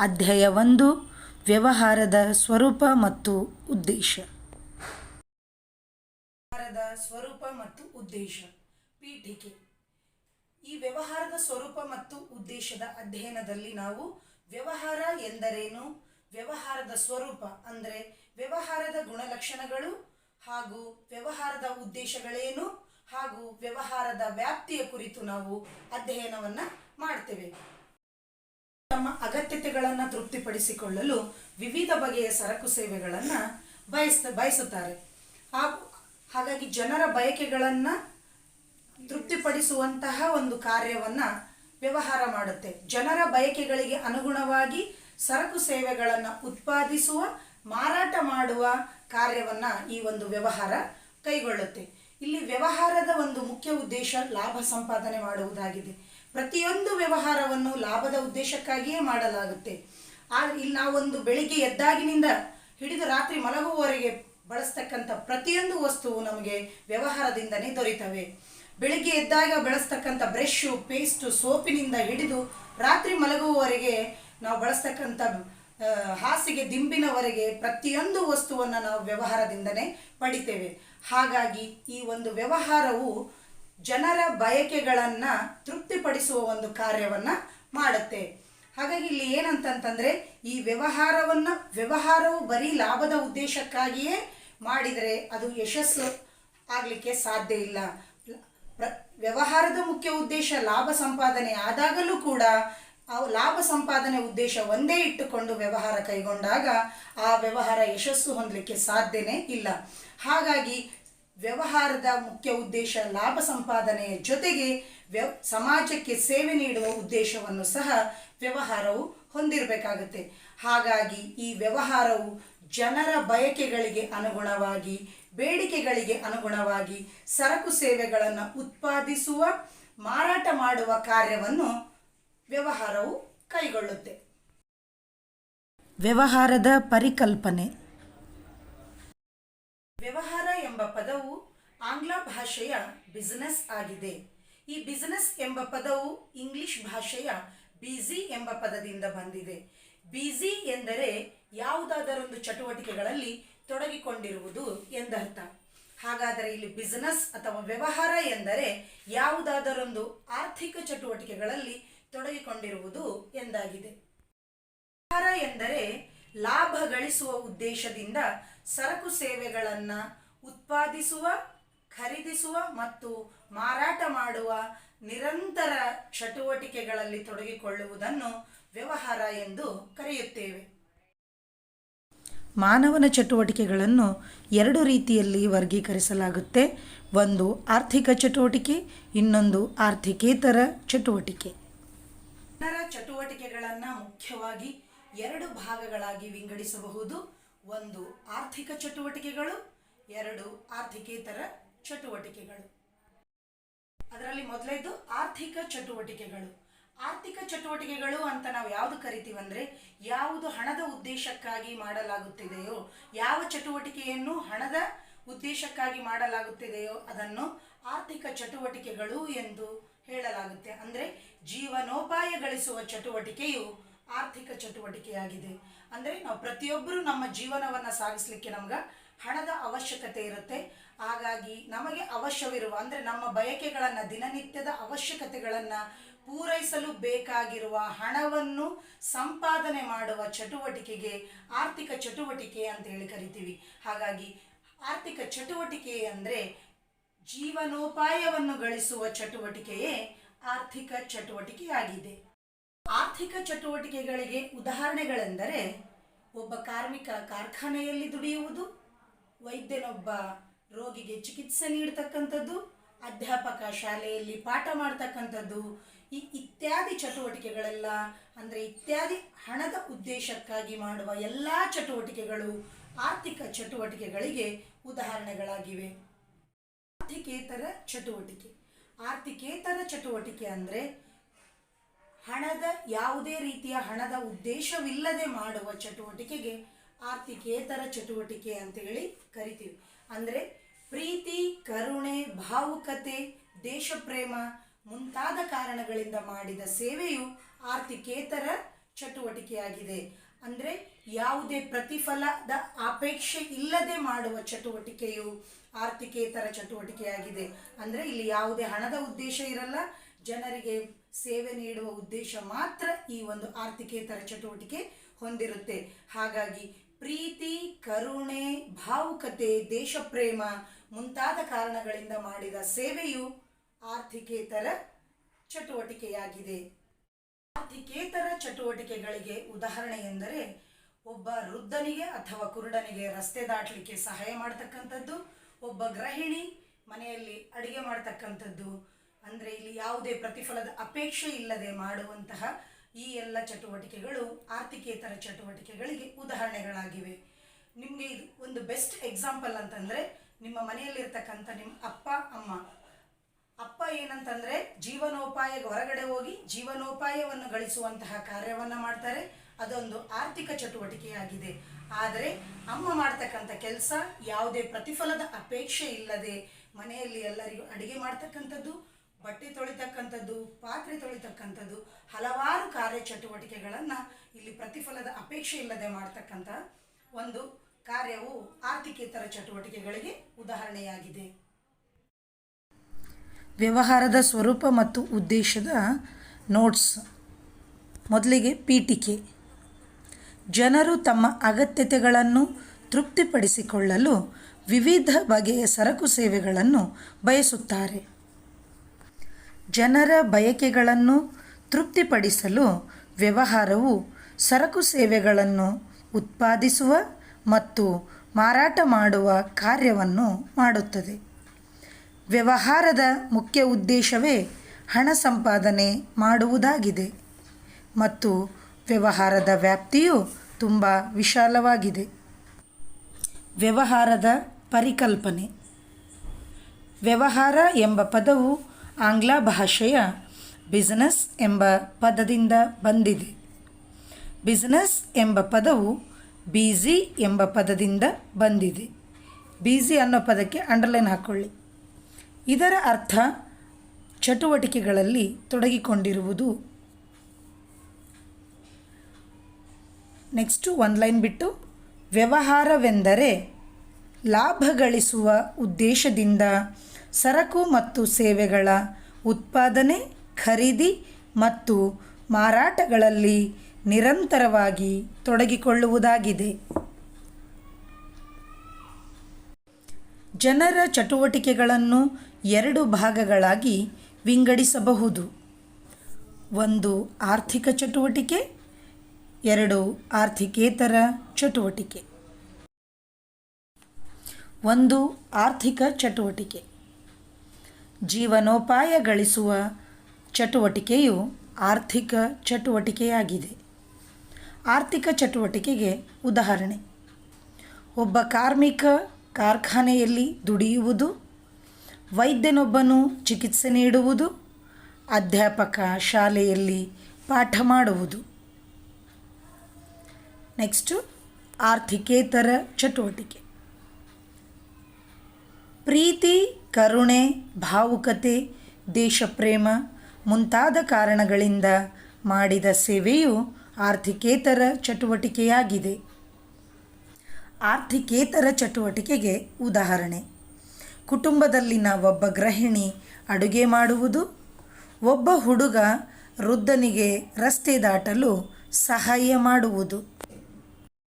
ಅಧ್ಯಾಯ 1 ವ್ಯವಹಾರದ ಸ್ವರೂಪ ಮತ್ತು ಉದ್ದೇಶ. ವ್ಯವಹಾರದ ಸ್ವರೂಪ ಮತ್ತು ಉದ್ದೇಶ. ಪೀಠಿಕೆ. ಈ ವ್ಯವಹಾರದ ಸ್ವರೂಪ ಮತ್ತು ಉದ್ದೇಶದ ಅಧ್ಯಯನದಲ್ಲಿ ನಾವು ವ್ಯವಹಾರ ಎಂದರೇನು, ವ್ಯವಹಾರದ ಸ್ವರೂಪ ಅಂದರೆ ವ್ಯವಹಾರದ ಗುಣಲಕ್ಷಣಗಳು ಹಾಗೂ ವ್ಯವಹಾರದ ಉದ್ದೇಶಗಳೇನು ಹಾಗೂ ವ್ಯವಹಾರದ ವ್ಯಾಪ್ತಿಯ ಕುರಿತು ನಾವು ಅಧ್ಯಯನವನ್ನು ಮಾಡ್ತೇವೆ. ತಮ್ಮ ಅಗತ್ಯತೆಗಳನ್ನು ತೃಪ್ತಿಪಡಿಸಿಕೊಳ್ಳಲು ವಿವಿಧ ಬಗೆಯ ಸರಕು ಸೇವೆಗಳನ್ನು ಬಯಸುತ್ತಾರೆ. ಹಾಗಾಗಿ ಜನರ ಬಯಕೆಗಳನ್ನು ತೃಪ್ತಿಪಡಿಸುವಂತಹ ಒಂದು ಕಾರ್ಯವನ್ನು ವ್ಯವಹಾರ ಮಾಡುತ್ತೆ. ಜನರ ಬಯಕೆಗಳಿಗೆ ಅನುಗುಣವಾಗಿ ಸರಕು ಸೇವೆಗಳನ್ನು ಉತ್ಪಾದಿಸುವ, ಮಾರಾಟ ಮಾಡುವ ಕಾರ್ಯವನ್ನು ಈ ಒಂದು ವ್ಯವಹಾರ ಕೈಗೊಳ್ಳುತ್ತೆ. ಇಲ್ಲಿ ವ್ಯವಹಾರದ ಒಂದು ಮುಖ್ಯ ಉದ್ದೇಶ ಲಾಭ ಸಂಪಾದನೆ ಮಾಡುವುದಾಗಿದೆ. ಪ್ರತಿಯೊಂದು ವ್ಯವಹಾರವನ್ನು ಲಾಭದ ಉದ್ದೇಶಕ್ಕಾಗಿಯೇ ಮಾಡಲಾಗುತ್ತೆ. ಇಲ್ಲಿ ನಾವೊಂದು ಬೆಳಿಗ್ಗೆ ಎದ್ದಾಗಿನಿಂದ ಹಿಡಿದು ರಾತ್ರಿ ಮಲಗುವವರೆಗೆ ಬಳಸ್ತಕ್ಕಂಥ ಪ್ರತಿಯೊಂದು ವಸ್ತುವು ನಮಗೆ ವ್ಯವಹಾರದಿಂದನೇ ದೊರೀತವೆ. ಬೆಳಿಗ್ಗೆ ಎದ್ದಾಗ ಬಳಸ್ತಕ್ಕಂಥ ಬ್ರಷು, ಪೇಸ್ಟು, ಸೋಪಿನಿಂದ ಹಿಡಿದು ರಾತ್ರಿ ಮಲಗುವವರೆಗೆ ನಾವು ಬಳಸ್ತಕ್ಕಂಥ ಹಾಸಿಗೆ ದಿಂಬಿನವರೆಗೆ ಪ್ರತಿಯೊಂದು ವಸ್ತುವನ್ನು ನಾವು ವ್ಯವಹಾರದಿಂದನೇ ಪಡಿತೇವೆ. ಹಾಗಾಗಿ ಈ ಒಂದು ವ್ಯವಹಾರವು ಜನರ ಬಯಕೆಗಳನ್ನು ತೃಪ್ತಿಪಡಿಸುವ ಒಂದು ಕಾರ್ಯವನ್ನು ಮಾಡುತ್ತೆ. ಹಾಗಾಗಿ ಇಲ್ಲಿ ಏನಂತಂತಂದರೆ ಈ ವ್ಯವಹಾರವು ಬರೀ ಲಾಭದ ಉದ್ದೇಶಕ್ಕಾಗಿಯೇ ಮಾಡಿದರೆ ಅದು ಯಶಸ್ಸು ಆಗಲಿಕ್ಕೆ ಸಾಧ್ಯ ಇಲ್ಲ. ವ್ಯವಹಾರದ ಮುಖ್ಯ ಉದ್ದೇಶ ಲಾಭ ಸಂಪಾದನೆ ಆದಾಗಲೂ ಕೂಡ ಆ ಲಾಭ ಸಂಪಾದನೆ ಉದ್ದೇಶ ಒಂದೇ ಇಟ್ಟುಕೊಂಡು ವ್ಯವಹಾರ ಕೈಗೊಂಡಾಗ ಆ ವ್ಯವಹಾರ ಯಶಸ್ಸು ಹೊಂದಲಿಕ್ಕೆ ಸಾಧ್ಯನೇ ಇಲ್ಲ. ಹಾಗಾಗಿ ವ್ಯವಹಾರದ ಮುಖ್ಯ ಉದ್ದೇಶ ಲಾಭ ಸಂಪಾದನೆಯ ಜೊತೆಗೆ ಸಮಾಜಕ್ಕೆ ಸೇವೆ ನೀಡುವ ಉದ್ದೇಶವನ್ನು ಸಹ ವ್ಯವಹಾರವು ಹೊಂದಿರಬೇಕಾಗುತ್ತೆ. ಹಾಗಾಗಿ ಈ ವ್ಯವಹಾರವು ಜನರ ಬಯಕೆಗಳಿಗೆ ಅನುಗುಣವಾಗಿ, ಬೇಡಿಕೆಗಳಿಗೆ ಅನುಗುಣವಾಗಿ ಸರಕು ಸೇವೆಗಳನ್ನು ಉತ್ಪಾದಿಸುವ, ಮಾರಾಟ ಮಾಡುವ ಕಾರ್ಯವನ್ನು ವ್ಯವಹಾರವು ಕೈಗೊಳ್ಳುತ್ತೆ. ವ್ಯವಹಾರದ ಪರಿಕಲ್ಪನೆ. ವ್ಯವಹಾರ ಎಂಬ ಪದವು ಆಂಗ್ಲ ಭಾಷೆಯ ಬಿಸಿನೆಸ್ ಆಗಿದೆ. ಈ ಬಿಸಿನೆಸ್ ಎಂಬ ಪದವು ಇಂಗ್ಲಿಷ್ ಭಾಷೆಯ ಬಿಸಿ ಎಂಬ ಪದದಿಂದ ಬಂದಿದೆ. ಬಿಸಿ ಎಂದರೆ ಯಾವುದಾದರೊಂದು ಚಟುವಟಿಕೆಗಳಲ್ಲಿ ತೊಡಗಿಕೊಂಡಿರುವುದು ಎಂದರ್ಥ. ಹಾಗಾದರೆ ಇಲ್ಲಿ ಬಿಸಿನೆಸ್ ಅಥವಾ ವ್ಯವಹಾರ ಎಂದರೆ ಯಾವುದಾದರೊಂದು ಆರ್ಥಿಕ ಚಟುವಟಿಕೆಗಳಲ್ಲಿ ತೊಡಗಿಕೊಂಡಿರುವುದು ಎಂದಾಗಿದೆ. ವ್ಯವಹಾರ ಎಂದರೆ ಲಾಭ ಗಳಿಸುವ ಉದ್ದೇಶದಿಂದ ಸರಕು ಸೇವೆಗಳನ್ನು ಉತ್ಪಾದಿಸುವ, ಖರೀದಿಸುವ ಮತ್ತು ಮಾರಾಟ ಮಾಡುವ ನಿರಂತರ ಚಟುವಟಿಕೆಗಳಲ್ಲಿ ತೊಡಗಿಕೊಳ್ಳುವುದನ್ನು ವ್ಯವಹಾರ ಎಂದು ಕರೆಯುತ್ತೇವೆ. ಮಾನವನ ಚಟುವಟಿಕೆಗಳನ್ನು ಎರಡು ರೀತಿಯಲ್ಲಿ ವರ್ಗೀಕರಿಸಲಾಗುತ್ತೆ. ಒಂದು ಆರ್ಥಿಕ ಚಟುವಟಿಕೆ, ಇನ್ನೊಂದು ಆರ್ಥಿಕೇತರ ಚಟುವಟಿಕೆ. ಜನರ ಚಟುವಟಿಕೆಗಳನ್ನು ಮುಖ್ಯವಾಗಿ ಎರಡು ಭಾಗಗಳಾಗಿ ವಿಂಗಡಿಸಬಹುದು. ಒಂದು ಆರ್ಥಿಕ ಚಟುವಟಿಕೆಗಳು, ಎರಡು ಆರ್ಥಿಕೇತರ ಚಟುವಟಿಕೆಗಳು. ಅದರಲ್ಲಿ ಮೊದಲನೇದು ಆರ್ಥಿಕ ಚಟುವಟಿಕೆಗಳು. ಆರ್ಥಿಕ ಚಟುವಟಿಕೆಗಳು ಅಂತ ನಾವು ಯಾವುದು ಕರಿತೀವಿ ಅಂದರೆ, ಯಾವುದು ಹಣದ ಉದ್ದೇಶಕ್ಕಾಗಿ ಮಾಡಲಾಗುತ್ತಿದೆಯೋ, ಯಾವ ಚಟುವಟಿಕೆಯನ್ನು ಹಣದ ಉದ್ದೇಶಕ್ಕಾಗಿ ಮಾಡಲಾಗುತ್ತಿದೆಯೋ ಅದನ್ನು ಆರ್ಥಿಕ ಚಟುವಟಿಕೆಗಳು ಎಂದು ಹೇಳಲಾಗುತ್ತೆ. ಅಂದರೆ ಜೀವನೋಪಾಯ ಗಳಿಸುವ ಚಟುವಟಿಕೆಯು ಆರ್ಥಿಕ ಚಟುವಟಿಕೆಯಾಗಿದೆ. ಅಂದರೆ ನಾವು ಪ್ರತಿಯೊಬ್ಬರೂ ನಮ್ಮ ಜೀವನವನ್ನು ಸಾಗಿಸಲಿಕ್ಕೆ ನಮ್ಗೆ ಹಣದ ಅವಶ್ಯಕತೆ ಇರುತ್ತೆ. ಹಾಗಾಗಿ ನಮಗೆ ಅವಶ್ಯವಿರುವ ಅಂದರೆ ನಮ್ಮ ಬಯಕೆಗಳನ್ನು, ದಿನನಿತ್ಯದ ಅವಶ್ಯಕತೆಗಳನ್ನು ಪೂರೈಸಲು ಬೇಕಾಗಿರುವ ಹಣವನ್ನು ಸಂಪಾದನೆ ಮಾಡುವ ಚಟುವಟಿಕೆಗೆ ಆರ್ಥಿಕ ಚಟುವಟಿಕೆ ಅಂತ ಹೇಳಿ ಕರಿತೀವಿ. ಹಾಗಾಗಿ ಆರ್ಥಿಕ ಚಟುವಟಿಕೆ ಅಂದರೆ ಜೀವನೋಪಾಯವನ್ನು ಗಳಿಸುವ ಚಟುವಟಿಕೆಯೇ ಆರ್ಥಿಕ ಚಟುವಟಿಕೆಯಾಗಿದೆ. ಆರ್ಥಿಕ ಚಟುವಟಿಕೆಗಳಿಗೆ ಉದಾಹರಣೆಗಳೆಂದರೆ ಒಬ್ಬ ಕಾರ್ಮಿಕ ಕಾರ್ಖಾನೆಯಲ್ಲಿ ದುಡಿಯುವುದು, ವೈದ್ಯನೊಬ್ಬ ರೋಗಿಗೆ ಚಿಕಿತ್ಸೆ ನೀಡತಕ್ಕಂಥದ್ದು, ಅಧ್ಯಾಪಕ ಶಾಲೆಯಲ್ಲಿ ಪಾಠ ಮಾಡ್ತಕ್ಕಂಥದ್ದು, ಇತ್ಯಾದಿ ಚಟುವಟಿಕೆಗಳೆಲ್ಲ ಅಂದರೆ ಇತ್ಯಾದಿ ಹಣದ ಉದ್ದೇಶಕ್ಕಾಗಿ ಮಾಡುವ ಎಲ್ಲ ಚಟುವಟಿಕೆಗಳು ಆರ್ಥಿಕ ಚಟುವಟಿಕೆಗಳಿಗೆ ಉದಾಹರಣೆಗಳಾಗಿವೆ. ಆರ್ಥಿಕೇತರ ಚಟುವಟಿಕೆ. ಆರ್ಥಿಕೇತರ ಚಟುವಟಿಕೆ ಅಂದರೆ ಯಾವುದೇ ರೀತಿಯ ಹಣದ ಉದ್ದೇಶವಿಲ್ಲದೆ ಮಾಡುವ ಚಟುವಟಿಕೆಗೆ ಆರ್ಥಿಕೇತರ ಚಟುವಟಿಕೆ ಅಂತೇಳಿ ಕರಿತೀವಿ. ಅಂದರೆ ಪ್ರೀತಿ, ಕರುಣೆ, ಭಾವುಕತೆ, ದೇಶಪ್ರೇಮ ಮುಂತಾದ ಕಾರಣಗಳಿಂದ ಮಾಡಿದ ಸೇವೆಯು ಆರ್ಥಿಕೇತರ ಚಟುವಟಿಕೆಯಾಗಿದೆ. ಅಂದರೆ ಯಾವುದೇ ಪ್ರತಿಫಲದ ಅಪೇಕ್ಷೆ ಇಲ್ಲದೆ ಮಾಡುವ ಚಟುವಟಿಕೆಯು ಆರ್ಥಿಕೇತರ ಚಟುವಟಿಕೆಯಾಗಿದೆ. ಅಂದರೆ ಇಲ್ಲಿ ಯಾವುದೇ ಹಣದ ಉದ್ದೇಶ ಇರಲ್ಲ, ಜನರಿಗೆ ಸೇವೆ ನೀಡುವ ಉದ್ದೇಶ ಮಾತ್ರ ಈ ಒಂದು ಆರ್ಥಿಕೇತರ ಚಟುವಟಿಕೆ ಹೊಂದಿರುತ್ತೆ. ಹಾಗಾಗಿ ಪ್ರೀತಿ, ಕರುಣೆ, ಭಾವುಕತೆ, ದೇಶಪ್ರೇಮ ಮುಂತಾದ ಕಾರಣಗಳಿಂದ ಮಾಡಿದ ಸೇವೆಯು ಆರ್ಥಿಕೇತರ ಚಟುವಟಿಕೆಯಾಗಿದೆ. ಆರ್ಥಿಕೇತರ ಚಟುವಟಿಕೆಗಳಿಗೆ ಉದಾಹರಣೆ ಎಂದರೆ ಒಬ್ಬ ವೃದ್ಧನಿಗೆ ಅಥವಾ ಕುರುಡನಿಗೆ ರಸ್ತೆ ದಾಟಲಿಕ್ಕೆ ಸಹಾಯ ಮಾಡ್ತಕ್ಕಂಥದ್ದು, ಒಬ್ಬ ಗೃಹಿಣಿ ಮನೆಯಲ್ಲಿ ಅಡುಗೆ ಮಾಡ್ತಕ್ಕಂಥದ್ದು. ಅಂದರೆ ಇಲ್ಲಿ ಯಾವುದೇ ಪ್ರತಿಫಲದ ಅಪೇಕ್ಷೆ ಇಲ್ಲದೆ ಮಾಡುವಂತಹ ಈ ಎಲ್ಲ ಚಟುವಟಿಕೆಗಳು ಆರ್ಥಿಕೇತರ ಚಟುವಟಿಕೆಗಳಿಗೆ ಉದಾಹರಣೆಗಳಾಗಿವೆ. ನಿಮಗೆ ಇದು ಒಂದು ಬೆಸ್ಟ್ ಎಕ್ಸಾಂಪಲ್ ಅಂತಂದರೆ, ನಿಮ್ಮ ಮನೆಯಲ್ಲಿರ್ತಕ್ಕಂಥ ನಿಮ್ಮ ಅಪ್ಪ ಅಮ್ಮ. ಅಪ್ಪ ಏನಂತಂದರೆ ಜೀವನೋಪಾಯ ಹೊರಗಡೆ ಹೋಗಿ ಜೀವನೋಪಾಯವನ್ನು ಗಳಿಸುವಂತಹ ಕಾರ್ಯವನ್ನು ಮಾಡ್ತಾರೆ, ಅದೊಂದು ಆರ್ಥಿಕ ಚಟುವಟಿಕೆಯಾಗಿದೆ. ಆದರೆ ಅಮ್ಮ ಮಾಡ್ತಕ್ಕಂಥ ಕೆಲಸ ಯಾವುದೇ ಪ್ರತಿಫಲದ ಅಪೇಕ್ಷೆ ಇಲ್ಲದೆ ಮನೆಯಲ್ಲಿ ಎಲ್ಲರಿಗೂ ಅಡುಗೆ ಮಾಡ್ತಕ್ಕಂಥದ್ದು, ಬಟ್ಟೆ ತೊಳಿತಕ್ಕಂಥದ್ದು, ಪಾತ್ರೆ ತೊಳಿತಕ್ಕಂಥದ್ದು, ಹಲವಾರು ಕಾರ್ಯಚಟುವಟಿಕೆಗಳನ್ನು ಇಲ್ಲಿ ಪ್ರತಿಫಲದ ಅಪೇಕ್ಷೆ ಇಲ್ಲದೆ ಮಾಡ್ತಕ್ಕಂಥ ಒಂದು ಕಾರ್ಯವು ಆರ್ಥಿಕೇತರ ಚಟುವಟಿಕೆಗಳಿಗೆ ಉದಾಹರಣೆಯಾಗಿದೆ. ವ್ಯವಹಾರದ ಸ್ವರೂಪ ಮತ್ತು ಉದ್ದೇಶದ ನೋಟ್ಸ್. ಮೊದಲಿಗೆ ಪೀಠಿಕೆ. ಜನರು ತಮ್ಮ ಅಗತ್ಯತೆಗಳನ್ನು ತೃಪ್ತಿಪಡಿಸಿಕೊಳ್ಳಲು ವಿವಿಧ ಬಗೆಯ ಸರಕು ಸೇವೆಗಳನ್ನು ಬಯಸುತ್ತಾರೆ. ಜನರ ಬಯಕೆಗಳನ್ನು ತೃಪ್ತಿಪಡಿಸಲು ವ್ಯವಹಾರವು ಸರಕು ಸೇವೆಗಳನ್ನು ಉತ್ಪಾದಿಸುವ ಮತ್ತು ಮಾರಾಟ ಮಾಡುವ ಕಾರ್ಯವನ್ನು ಮಾಡುತ್ತದೆ. ವ್ಯವಹಾರದ ಮುಖ್ಯ ಉದ್ದೇಶವೇ ಹಣ ಸಂಪಾದನೆ ಮಾಡುವುದಾಗಿದೆ ಮತ್ತು ವ್ಯವಹಾರದ ವ್ಯಾಪ್ತಿಯು ತುಂಬ ವಿಶಾಲವಾಗಿದೆ. ವ್ಯವಹಾರದ ಪರಿಕಲ್ಪನೆ. ವ್ಯವಹಾರ ಎಂಬ ಪದವು ಆಂಗ್ಲ ಭಾಷೆಯ ಬಿಸಿನೆಸ್ ಎಂಬ ಪದದಿಂದ ಬಂದಿದೆ. ಬಿಸಿನೆಸ್ ಎಂಬ ಪದವು ಬಿಸಿ ಎಂಬ ಪದದಿಂದ ಬಂದಿದೆ. ಬಿಸಿ ಅನ್ನೋ ಪದಕ್ಕೆ ಅಂಡರ್ಲೈನ್ ಹಾಕ್ಕೊಳ್ಳಿ. ಇದರ ಅರ್ಥ ಚಟುವಟಿಕೆಗಳಲ್ಲಿ ತೊಡಗಿಕೊಂಡಿರುವುದು. ನೆಕ್ಸ್ಟು ಒಂದು ಲೈನ್ ಬಿಟ್ಟು, ವ್ಯವಹಾರವೆಂದರೆ ಲಾಭ ಗಳಿಸುವ ಉದ್ದೇಶದಿಂದ ಸರಕು ಮತ್ತು ಸೇವೆಗಳ ಉತ್ಪಾದನೆ, ಖರೀದಿ ಮತ್ತು ಮಾರಾಟಗಳಲ್ಲಿ ನಿರಂತರವಾಗಿ ತೊಡಗಿಕೊಳ್ಳುವುದಾಗಿದೆ. ಜನರ ಚಟುವಟಿಕೆಗಳನ್ನು 2 ಭಾಗಗಳಾಗಿ ವಿಂಗಡಿಸಬಹುದು. 1 ಆರ್ಥಿಕ ಚಟುವಟಿಕೆ, 2 ಆರ್ಥಿಕೇತರ ಚಟುವಟಿಕೆ. 1 ಆರ್ಥಿಕ ಚಟುವಟಿಕೆ. ಜೀವನೋಪಾಯ ಗಳಿಸುವ ಚಟುವಟಿಕೆಯು ಆರ್ಥಿಕ ಚಟುವಟಿಕೆಯಾಗಿದೆ. ಆರ್ಥಿಕ ಚಟುವಟಿಕೆಗೆ ಉದಾಹರಣೆ: ಒಬ್ಬ ಕಾರ್ಮಿಕ ಕಾರ್ಖಾನೆಯಲ್ಲಿ ದುಡಿಯುವುದು, ವೈದ್ಯನೊಬ್ಬನು ಚಿಕಿತ್ಸೆ ನೀಡುವುದು, ಅಧ್ಯಾಪಕ ಶಾಲೆಯಲ್ಲಿ ಪಾಠ ಮಾಡುವುದು. ನೆಕ್ಸ್ಟು ಆರ್ಥಿಕೇತರ ಚಟುವಟಿಕೆ. ಪ್ರೀತಿ, ಕರುಣೆ, ಭಾವುಕತೆ, ದೇಶಪ್ರೇಮ ಮುಂತಾದ ಕಾರಣಗಳಿಂದ ಮಾಡಿದ ಸೇವೆಯು ಆರ್ಥಿಕೇತರ ಚಟುವಟಿಕೆಯಾಗಿದೆ. ಆರ್ಥಿಕೇತರ ಚಟುವಟಿಕೆಗೆ ಉದಾಹರಣೆ: ಕುಟುಂಬದಲ್ಲಿನ ಒಬ್ಬ ಗೃಹಿಣಿ ಅಡುಗೆ ಮಾಡುವುದು, ಒಬ್ಬ ಹುಡುಗ ವೃದ್ಧನಿಗೆ ರಸ್ತೆ ದಾಟಲು ಸಹಾಯ ಮಾಡುವುದು.